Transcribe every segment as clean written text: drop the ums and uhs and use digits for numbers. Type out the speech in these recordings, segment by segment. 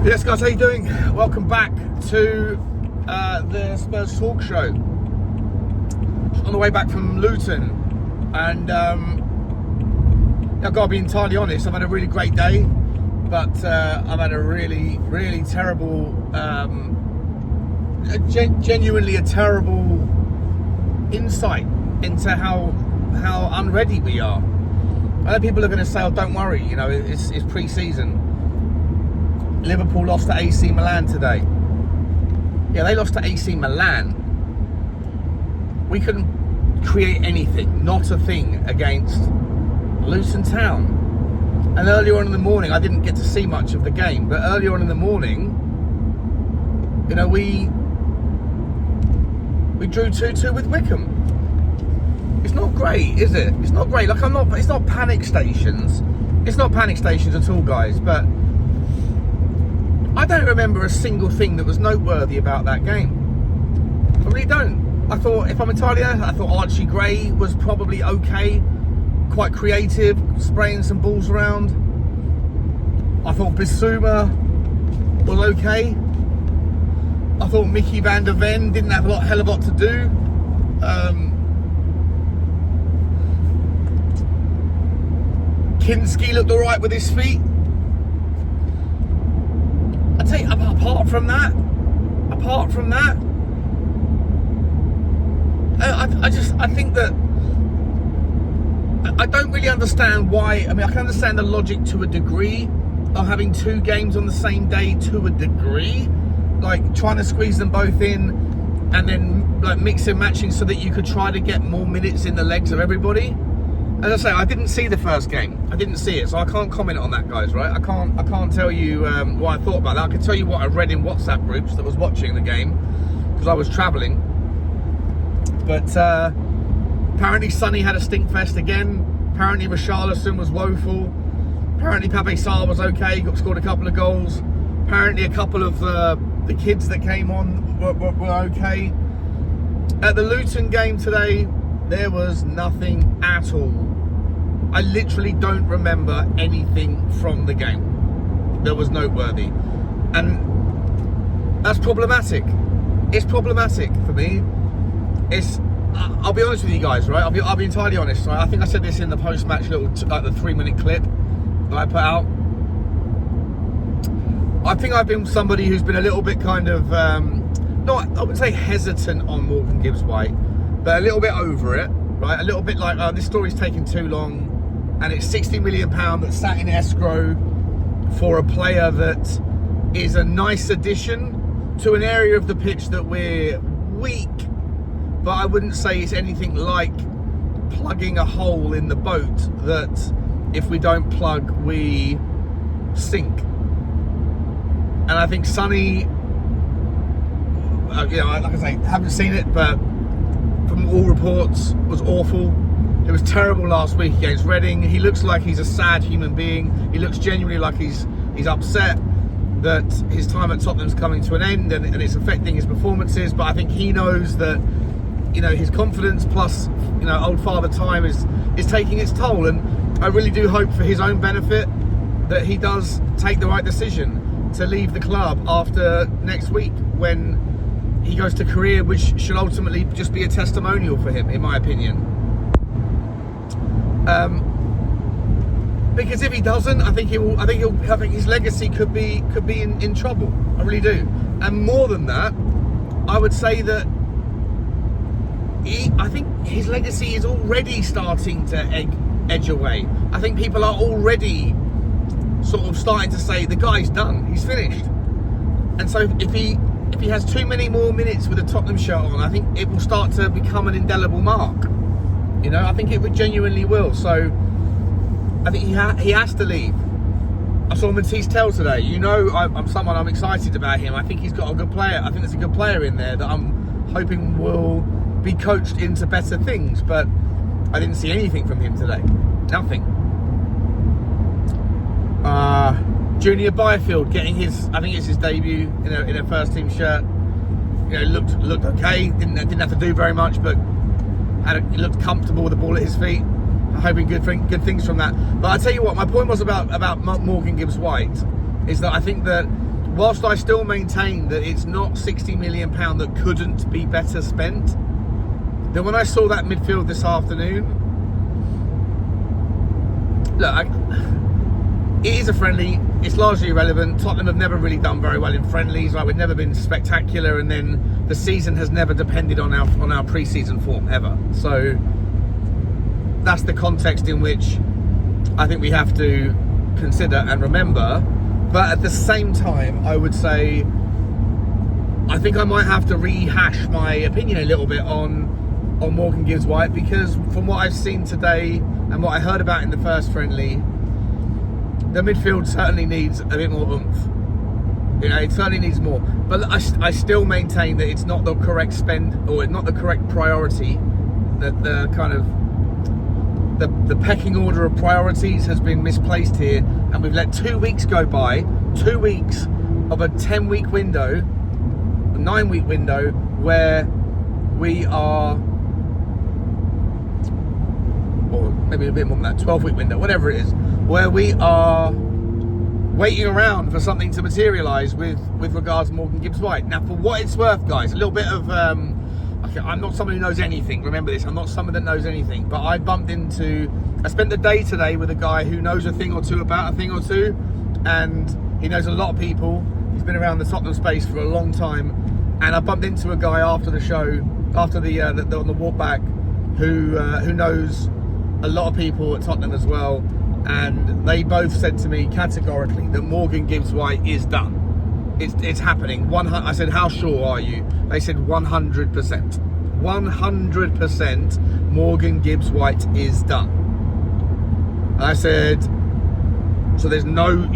Yes, guys, how you doing? Welcome back to the Spurs Talk Show. On the way back from Luton, and I've got to be entirely honest. I've had a really great day, but I've had a really, really terrible, genuinely a terrible insight into how unready we are. I know people are going to say, "Oh, don't worry, you know, it's pre-season." Liverpool lost to AC Milan today. Yeah, they lost to AC Milan. We couldn't create anything, not a thing, against Luton Town. And earlier on in the morning, I didn't get to see much of the game, but earlier on in the morning, you know, we drew 2-2 with Wycombe. It's not great, is it? It's not great. Like, it's not panic stations. It's not panic stations at all, guys, but I don't remember a single thing that was noteworthy about that game. I really don't. I thought, if I'm entirely honest, I thought Archie Gray was probably okay, quite creative, spraying some balls around. I thought Bissouma was okay. I thought Micky van der Ven didn't have a hell of a lot to do. Kinsky looked alright with his feet. I tell you, apart from that, I think that I don't really understand why. I mean, I can understand the logic to a degree of having two games on the same day to a degree, like trying to squeeze them both in and then like mix and matching so that you could try to get more minutes in the legs of everybody. As I say, I didn't see the first game. I didn't see it, so I can't comment on that, guys. Right? I can't tell you what I thought about that. I can tell you what I read in WhatsApp groups that was watching the game because I was travelling. But apparently, Sonny had a stink fest again. Apparently, Richalison was woeful. Apparently, Pape Sarr was okay. Scored a couple of goals. Apparently, a couple of the kids that came on were okay. At the Luton game today, there was nothing at all. I literally don't remember anything from the game that was noteworthy. And that's problematic. It's problematic for me. I'll be honest with you guys, right? I'll be entirely honest, right? I think I said this in the post-match little, like the 3-minute clip that I put out. I think I've been somebody who's been a little bit kind of, not, I would say hesitant on Morgan Gibbs White, but a little bit over it, right? A little bit like, this story's taking too long, and it's £60 million that's sat in escrow for a player that is a nice addition to an area of the pitch that we're weak, but I wouldn't say it's anything like plugging a hole in the boat that if we don't plug, we sink. And I think Sonny, you know, like I say, haven't seen it, but from all reports, was awful. It was terrible last week against Reading. He looks like he's a sad human being. He looks genuinely like he's upset that his time at Tottenham's coming to an end and it's affecting his performances. But I think he knows that, you know, his confidence plus, you know, old father time is taking its toll. And I really do hope for his own benefit that he does take the right decision to leave the club after next week when he goes to Korea, which should ultimately just be a testimonial for him, in my opinion. Because if he doesn't, I think his legacy could be in trouble. I really do. And more than that, I would say that I think his legacy is already starting to edge away. I think people are already sort of starting to say the guy's done, he's finished. And so if he has too many more minutes with a Tottenham shirt on, I think it will start to become an indelible mark. You know, I think it genuinely will. So I think he has to leave. I saw Mathys Tel today. You know, I'm excited about him. I think he's got a good player. I think there's a good player in there that I'm hoping will be coached into better things. But I didn't see anything from him today. Nothing. Junior Byfield getting his, I think it's his debut in a first team shirt. You know, looked okay. Didn't have to do very much, but he looked comfortable with the ball at his feet. I'm hoping good things from that. But I tell you what, my point was about Morgan Gibbs White is that I think that whilst I still maintain that it's not £60 million that couldn't be better spent, then when I saw that midfield this afternoon, look, it is a friendly. It's largely irrelevant. Tottenham have never really done very well in friendlies. Like, we've never been spectacular, and then the season has never depended on our pre-season form ever. So that's the context in which I think we have to consider and remember. But at the same time, I would say I think I might have to rehash my opinion a little bit on Morgan Gibbs White, because from what I've seen today and what I heard about in the first friendly, the midfield certainly needs a bit more oomph. You know, it certainly needs more. But I still maintain that it's not the correct spend, or not the correct priority. That the kind of the pecking order of priorities has been misplaced here, and we've let 2 weeks go by. 2 weeks of a 10-week window, a 9-week window, where we are, or maybe a bit more than that, 12-week window, whatever it is, where we are waiting around for something to materialise with regards to Morgan Gibbs White. Now, for what it's worth, guys, a little bit of okay, I'm not someone who knows anything. Remember this, I'm not someone that knows anything. But I spent the day today with a guy who knows a thing or two about a thing or two, and he knows a lot of people. He's been around the Tottenham space for a long time, and I bumped into a guy after the show, after the on the walk back, who knows a lot of people at Tottenham as well, and they both said to me categorically that Morgan Gibbs White is done. It's happening. I said, how sure are you? They said 100%. 100% Morgan Gibbs White is done. And I said, so there's no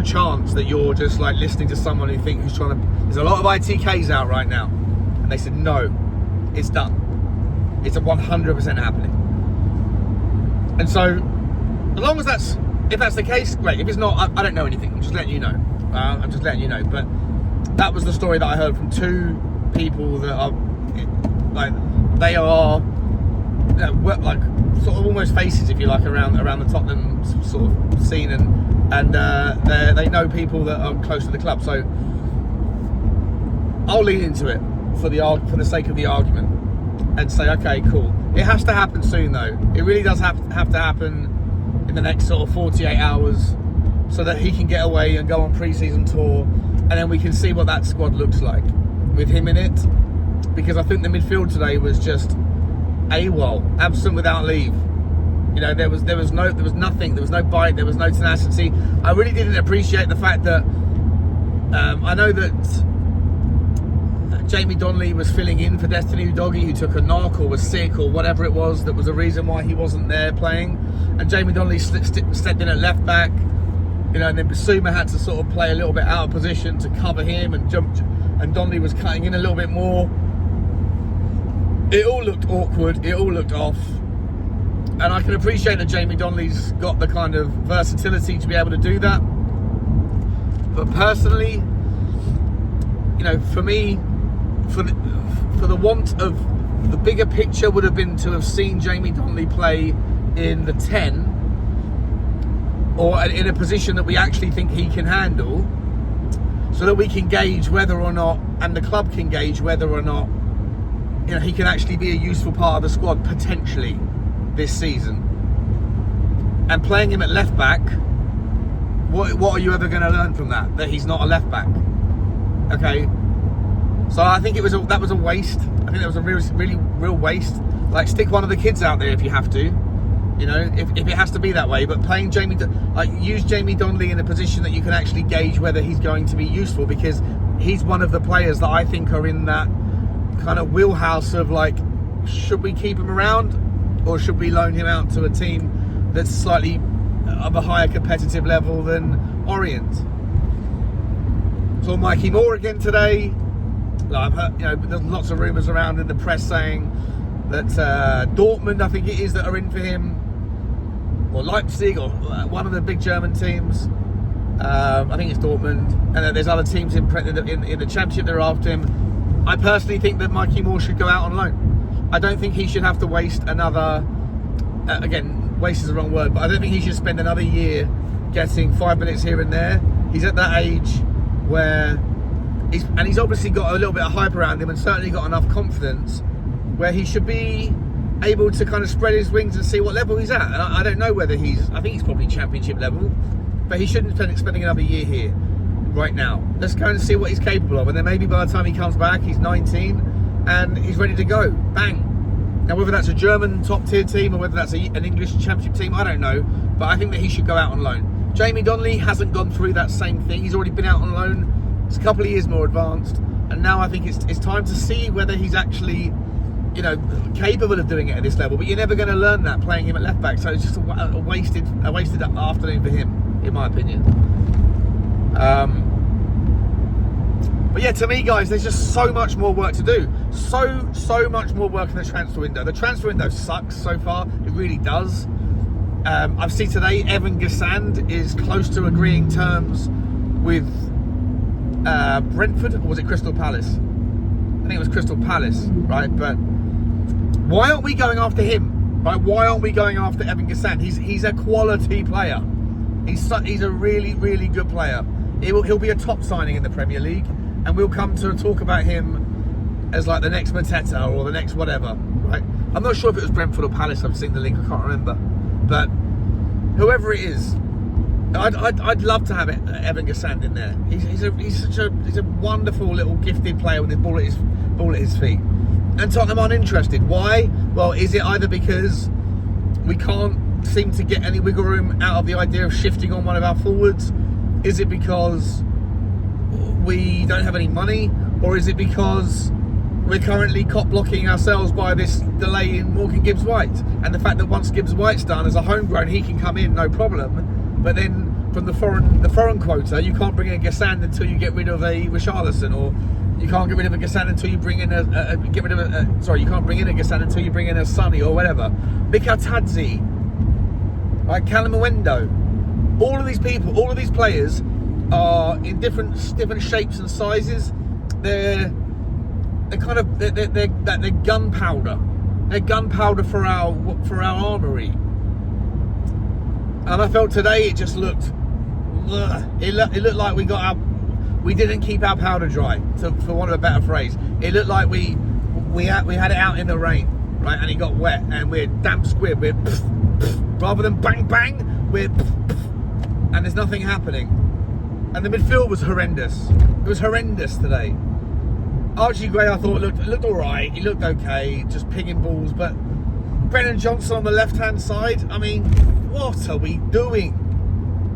chance that you're just like listening to someone who's trying to. There's a lot of ITKs out right now, and they said no, it's done. It's a 100% happening. And so, as long as if that's the case, great. If it's not, I don't know anything. I'm just letting you know. I'm just letting you know. But that was the story that I heard from two people that are like, they are like sort of almost faces, if you like, around the Tottenham sort of scene, and they know people that are close to the club. So I'll lean into it for the sake of the argument and say, okay, cool. It has to happen soon, though. It really does have to happen in the next sort of 48 hours, so that he can get away and go on pre-season tour, and then we can see what that squad looks like with him in it. Because I think the midfield today was just AWOL, absent without leave. You know, there was nothing, there was no bite, there was no tenacity. I really didn't appreciate the fact that I know that Jamie Donnelly was filling in for Destiny Udogie, who took a knock or was sick or whatever it was that was a reason why he wasn't there playing, and Jamie Donnelly stepped in at left back. You know, and then Bissouma had to sort of play a little bit out of position to cover him, and Donnelly was cutting in a little bit more. It all looked awkward, it all looked off. And I can appreciate that Jamie Donnelly's got the kind of versatility to be able to do that. But personally, you know, for me, for the want of the bigger picture would have been to have seen Jamie Donnelly play in the 10, or in a position that we actually think he can handle, so that we can gauge whether or not, and the club can gauge whether or not, you know, he can actually be a useful part of the squad potentially this season. And playing him at left back, what are you ever going to learn from that? That he's not a left back. Okay, so I think that was a waste. I think that was a real waste. Like, stick one of the kids out there if you have to. You know, if it has to be that way. But playing use Jamie Donnelly in a position that you can actually gauge whether he's going to be useful, because he's one of the players that I think are in that kind of wheelhouse of like, should we keep him around or should we loan him out to a team that's slightly of a higher competitive level than Orient? So Micky Moore again today. Like, I've heard, you know, there's lots of rumours around in the press saying that Dortmund, I think it is, that are in for him, or Leipzig, or one of the big German teams. I think it's Dortmund, and then there's other teams in the championship that are after him. I personally think that Micky Moore should go out on loan. I don't think he should have to waste another. Again, waste is the wrong word, but I don't think he should spend another year getting 5 minutes here and there. He's at that age where he's obviously got a little bit of hype around him and certainly got enough confidence where he should be able to kind of spread his wings and see what level he's at. And I don't know whether I think he's probably championship level, but he shouldn't be spending another year here right now. Let's go and see what he's capable of, and then maybe by the time he comes back, he's 19 and he's ready to go. Bang. Now, whether that's a German top-tier team or whether that's an English championship team, I don't know, but I think that he should go out on loan. Jamie Donnelly hasn't gone through that same thing. He's already been out on loan. It's a couple of years more advanced, and now I think it's time to see whether he's actually, you know, capable of doing it at this level. But you're never going to learn that playing him at left back, so it's just a wasted afternoon for him, in my opinion. But yeah, to me, guys, there's just so much more work to do. So much more work in the transfer window. The transfer window sucks so far. It really does. I've seen today Evan Gassand is close to agreeing terms with Brentford, or was it Crystal Palace? I think it was Crystal Palace, right? But why aren't we going after him? Right? Why aren't we going after Evan Gassand? He's a quality player. He's a really, really good player. He'll be a top signing in the Premier League, and we'll come to talk about him as like the next Mateta or the next whatever, right? I'm not sure if it was Brentford or Palace. I've seen the link. I can't remember, but whoever it is, I'd love to have Evan Gassand in there. He's a wonderful little gifted player with his ball at his feet. And Tottenham aren't interested. Why? Well, is it either because we can't seem to get any wiggle room out of the idea of shifting on one of our forwards? Is it because we don't have any money? Or is it because we're currently cop blocking ourselves by this delay in Morgan Gibbs White? And the fact that once Gibbs White's done as a homegrown, he can come in, no problem. But then from the foreign quota, you can't bring in a Gassand until you get rid of a Richalison, or you can't get rid of a Gassand until you bring in you can't bring in a Gassand until you bring in a Sonny or whatever. Bikatadze, right, Calamawendo, all of these people, all of these players are in different shapes and sizes. They're gunpowder. They're gunpowder for our armory. And I felt today it just looked. It looked like we didn't keep our powder dry, for want of a better phrase. It looked like we had it out in the rain, right? And it got wet, and we're damp squib. We're rather than bang bang, we're and there's nothing happening. And the midfield was horrendous. It was horrendous today. Archie Gray, I thought looked all right. He looked okay, just pinging balls. But Brennan Johnson on the left-hand side, I mean, what are we doing?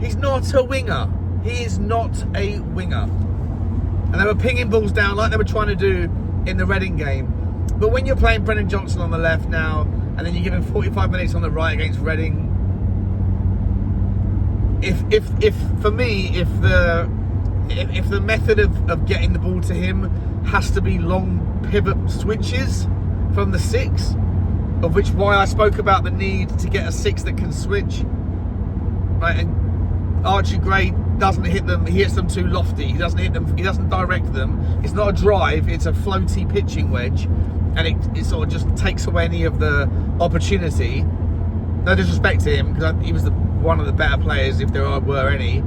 He's not a winger. He is not a winger. And they were pinging balls down like they were trying to do in the Reading game. But when you're playing Brennan Johnson on the left now, and then you give him 45 minutes on the right against Reading, if the method of getting the ball to him has to be long pivot switches from the six, of which why I spoke about the need to get a six that can switch, right? And Archie Gray doesn't hit them. He hits them too lofty. He doesn't hit them. He doesn't direct them. It's not a drive. It's a floaty pitching wedge, and it sort of just takes away any of the opportunity. No disrespect to him, because he was one of the better players if there were any.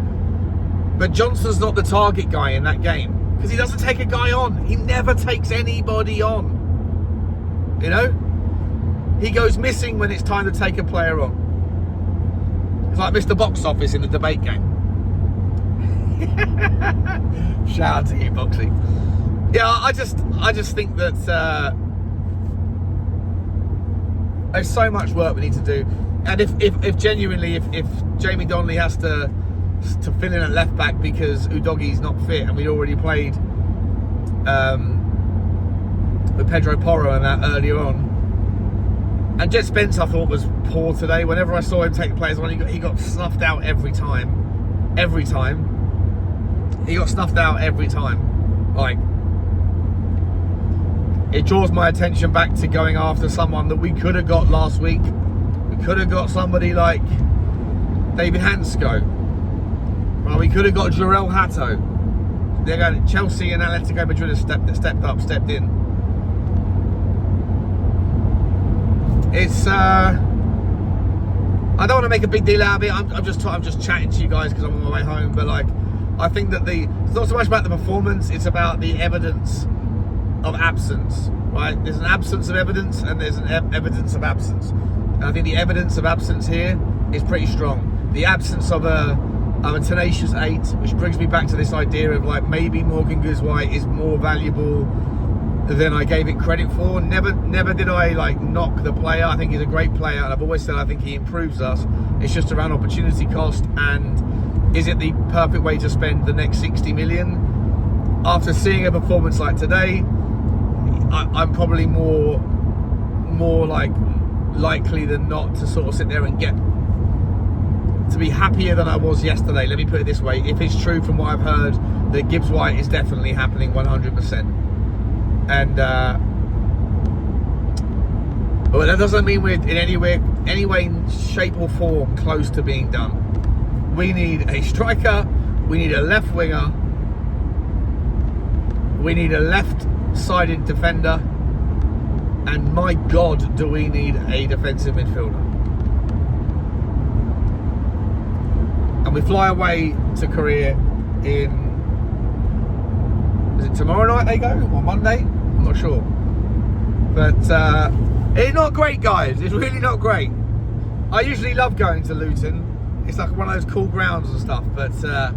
But Johnson's not the target guy in that game, because he doesn't take a guy on. He never takes anybody on. You know? He goes missing when it's time to take a player on. It's like Mr. Box Office in the debate game. Shout out to you, Boxy. Yeah, I just think that there's so much work we need to do. And if genuinely, if Jamie Donnelly has to fill in at left back because Udogie's not fit, and we'd already played with Pedro Porro and that earlier on. And Jet Spence I thought was poor today. Whenever I saw him take the players on, he got snuffed out every time. Every time. He got snuffed out every time. Like, it draws my attention back to going after someone that we could have got last week. We could have got somebody like David Hansco. Well, we could have got Jarell Hato. They're going to Chelsea and Atletico Madrid have stepped in. It's I don't want to make a big deal out of it. I'm just chatting to you guys because I'm on my way home. But like, I think that it's not so much about the performance, it's about the evidence of absence, right? There's an absence of evidence and there's an evidence of absence. And I think the evidence of absence here is pretty strong. The absence of a tenacious 8, which brings me back to this idea of like maybe Morgan Gibbs White is more valuable than I gave it credit for. Never did I like knock the player. I think he's a great player, and I've always said I think he improves us. It's just around opportunity cost, and is it the perfect way to spend the next 60 million? After seeing a performance like today, I'm probably more like likely than not to sort of sit there and to be happier than I was yesterday. Let me put it this way: if it's true from what I've heard that Gibbs White is definitely happening 100%. And but that doesn't mean we're in any way, shape or form close to being done. We need a striker, we need a left winger, we need a left-sided defender, and my God, do we need a defensive midfielder. And we fly away to Korea is it tomorrow night they go? Or Monday? I'm not sure. But it's not great, guys. It's really not great. I usually love going to Luton. It's like one of those cool grounds and stuff. But I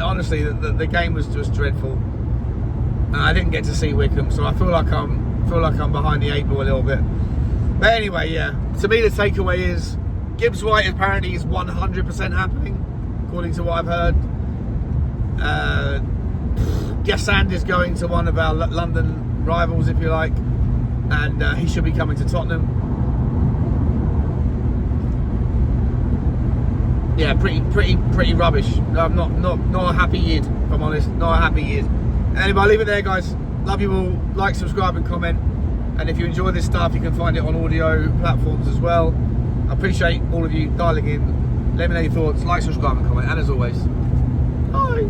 honestly, the game was just dreadful. And I didn't get to see Wickham, so I feel like I'm behind the 8 ball a little bit. But anyway, yeah. To me, the takeaway is Gibbs White apparently is 100% happening, according to what I've heard. Gesand is going to one of our London rivals, if you like, and he should be coming to Tottenham. Yeah, pretty rubbish. I'm not a happy yid, if I'm honest. Not a happy yid. Anyway, I'll leave it there, guys. Love you all. Like, subscribe, and comment. And if you enjoy this stuff, you can find it on audio platforms as well. I appreciate all of you dialing in. Let me know your thoughts. Like, subscribe, and comment. And as always, bye.